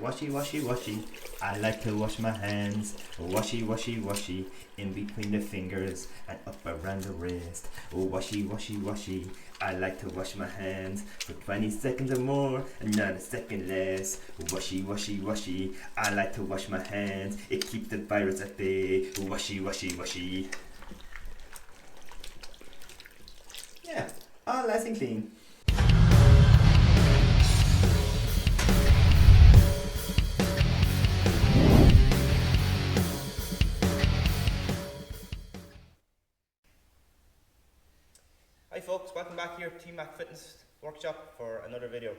Washy, washy, washy. I like to wash my hands. Washy, washy, washy. In between the fingers and up around the wrist. Washy, washy, washy. I like to wash my hands for 20 seconds or more and not a second less. Washy, washy, washy. I like to wash my hands. It keeps the virus at bay. Washy, washy, washy. Yeah, all nice and clean. Hi folks, welcome back here to Team Mac Fitness Workshop for another video.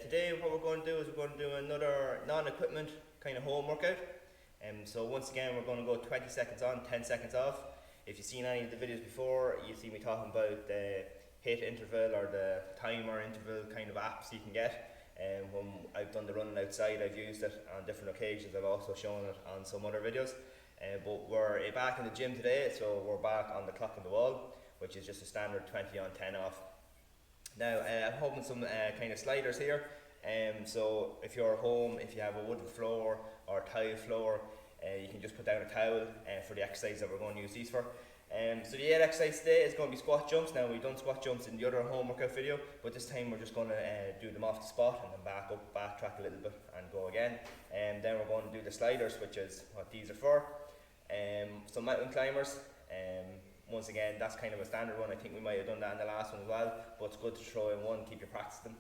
Today what we're going to do is we're going to do another non-equipment kind of home workout. So once again we're going to go 20 seconds on, 10 seconds off. If you've seen any of the videos before, you see me talking about the HIIT interval or the timer interval kind of apps you can get. When I've done the running outside, I've used it on different occasions. I've also shown it on some other videos. But we're back in the gym today, so we're back on the clock on the wall, which is just a standard 20 on, 10 off. Now I'm holding some kind of sliders here. So if you're at home, if you have a wooden floor or tile floor, you can just put down a towel for the exercise that we're going to use these for. So the 8 exercise today is going to be squat jumps. Now we've done squat jumps in the other home workout video, but this time we're just going to do them off the spot and then back up, backtrack a little bit and go again. Then we're going to do the sliders, which is what these are for. Some mountain climbers. Once again, that's kind of a standard one. I think we might have done that in the last one as well, but it's good to throw in one, keep you practicing.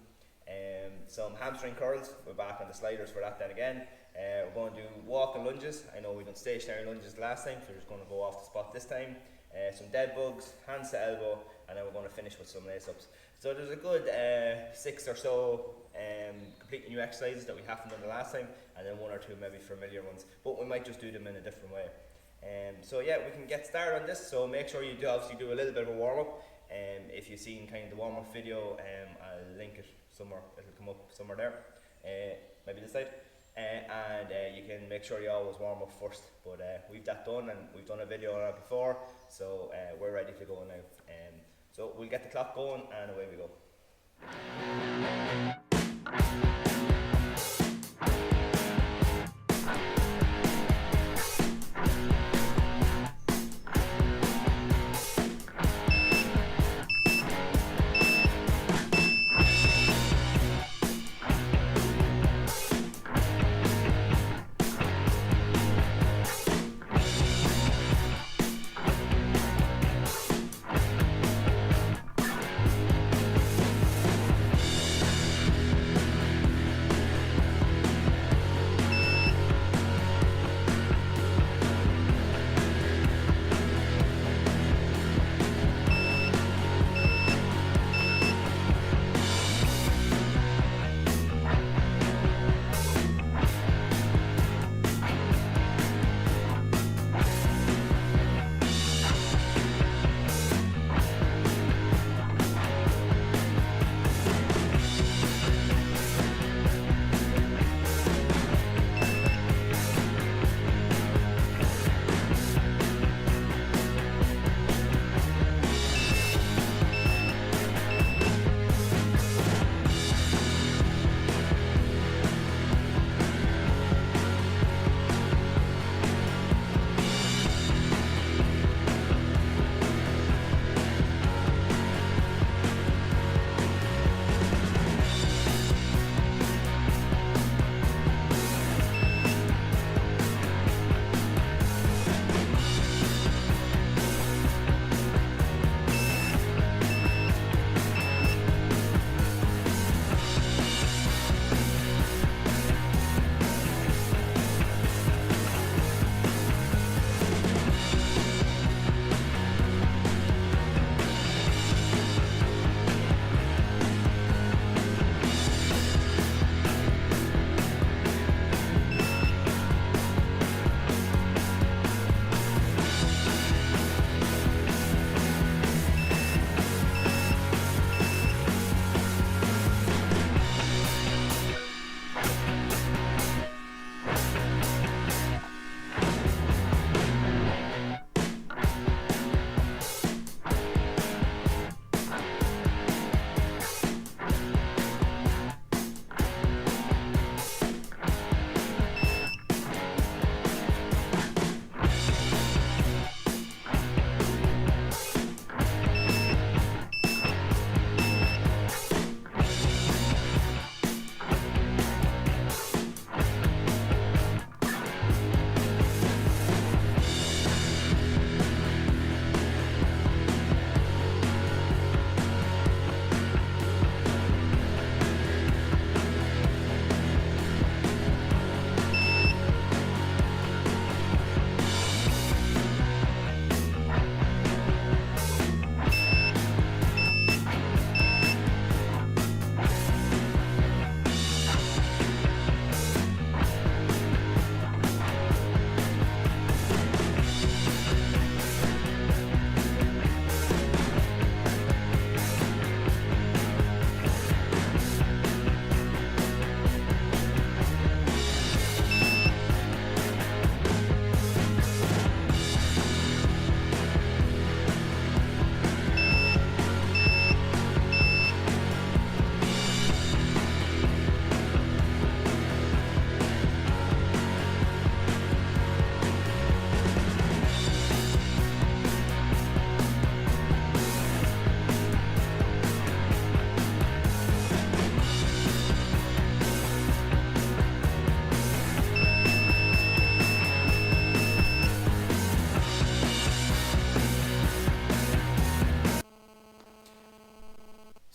Some hamstring curls. We're back on the sliders for that then again. We're going to do walking lunges. I know we done stationary lunges the last time, so we're just going to go off the spot this time. Some dead bugs, hands to elbow, and then we're going to finish with some lace ups. So there's a good 6 or so completely new exercises that we haven't done the last time, and then 1 or 2 maybe familiar ones, but we might just do them in a different way. So yeah, we can get started on this. So make sure you do obviously do a little bit of a warm up. If you've seen kind of the warm up video, I'll link it somewhere. It'll come up somewhere there, maybe this side. And you can make sure you always warm up first. But we've that done, and we've done a video on it before, so we're ready to go now. So we'll get the clock going, and away we go.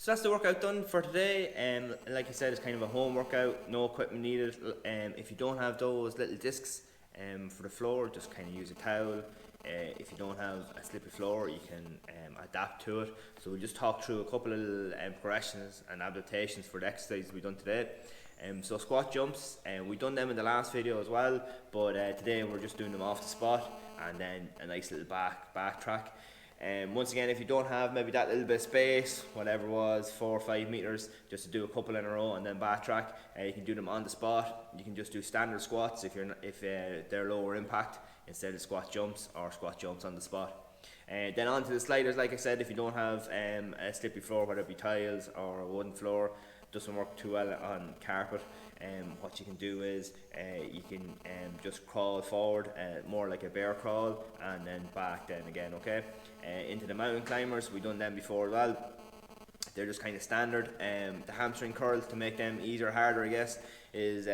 So that's the workout done for today. Like I said, it's kind of a home workout, no equipment needed. If you don't have those little discs for the floor, just kind of use a towel. If you don't have a slippery floor, you can adapt to it. So we'll just talk through a couple of little progressions and adaptations for the exercises we've done today. So squat jumps, we've done them in the last video as well, but today we're just doing them off the spot, and then a nice little back track. Once again, if you don't have maybe that little bit of space, whatever it was, 4 or 5 meters, just to do a couple in a row and then backtrack, you can do them on the spot. You can just do standard squats if they're lower impact, instead of squat jumps or squat jumps on the spot. Then onto the sliders. Like I said, if you don't have a slippery floor, whether it be tiles or a wooden floor, doesn't work too well on carpet. What you can do is you can just crawl forward, more like a bear crawl, and then back then again, okay? Into the mountain climbers, we've done them before as well. They're just kind of standard. The hamstring curls, to make them easier or harder, I guess, is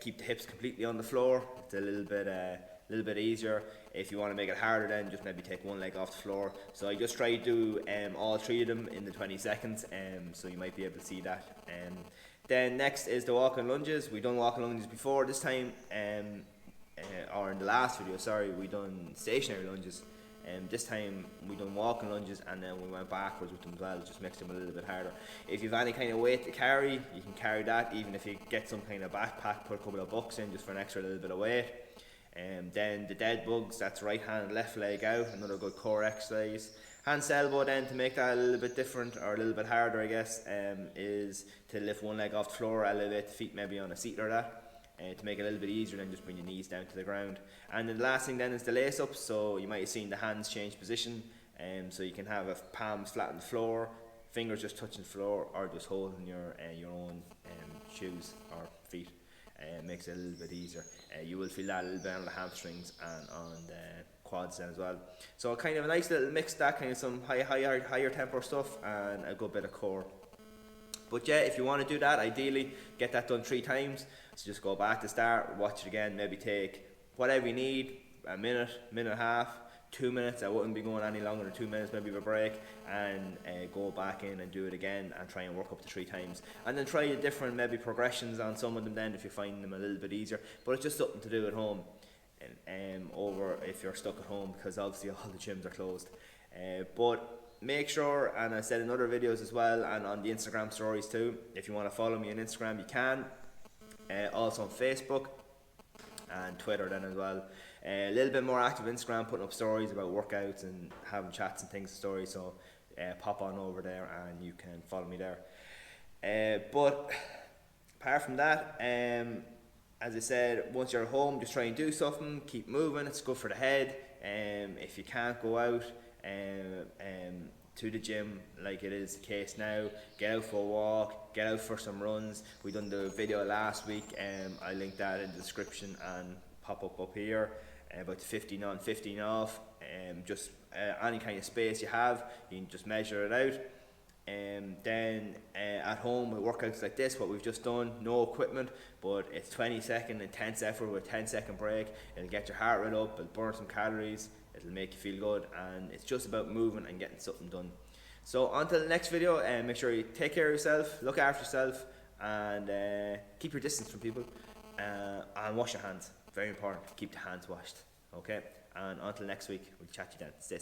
keep the hips completely on the floor. It's a little bit easier. If you want to make it harder, then just maybe take one leg off the floor. So I just try to do all 3 of them in the 20 seconds, so you might be able to see that. Then next is the walking lunges. We've done walking lunges before. This time, or in the last video, sorry, we done stationary lunges. This time we done walking lunges, and then we went backwards with them as well. Just makes them a little bit harder. If you have any kind of weight to carry, you can carry that. Even if you get some kind of backpack, put a couple of bucks in just for an extra little bit of weight. Then the dead bugs, that's right hand, left leg out, another good core exercise. Hands to elbow then, to make that a little bit different, or a little bit harder, I guess, is to lift one leg off the floor, elevate the feet maybe on a seat or that. To make it a little bit easier, then just bring your knees down to the ground. And then the last thing then is the lace ups. So you might have seen the hands change position, so you can have palms flat on the floor, fingers just touching the floor, or just holding your own shoes or feet. Makes it a little bit easier. You will feel that a little bit on the hamstrings and on the quads then as well. So kind of a nice little mix, that kind of some higher tempo stuff and a good bit of core. But yeah, if you want to do that, ideally get that done 3 times. So just go back to start, watch it again, maybe take whatever you need, a minute and a half, 2 minutes. I wouldn't be going any longer than 2 minutes, maybe a break, and go back in and do it again and try and work up to 3 times. And then try different maybe progressions on some of them then if you find them a little bit easier. But it's just something to do at home, over if you're stuck at home, because obviously all the gyms are closed. But make sure, and I said in other videos as well, and on the Instagram stories too, if you want to follow me on Instagram, you can. Also on Facebook and Twitter then as well. A little bit more active Instagram, putting up stories about workouts and having chats and things, stories. So pop on over there and you can follow me there. But apart from that, as I said, once you're at home, just try and do something, keep moving. It's good for the head. If you can't go out to the gym like it is the case now, get out for a walk, get out for some runs. We done the video last week, I linked that in the description and pop up here, about 15 on 15 off. Just any kind of space you have, you can just measure it out. Then at home with workouts like this, what we've just done, no equipment, but it's 20-second intense effort with a 10-second break. It'll get your heart rate up, it'll burn some calories, it'll make you feel good, and it's just about moving and getting something done. So until the next video, make sure you take care of yourself, look after yourself, and keep your distance from people, and wash your hands. Very important, keep the hands washed. Okay, and until next week, we'll chat to you then. Stay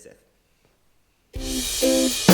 safe.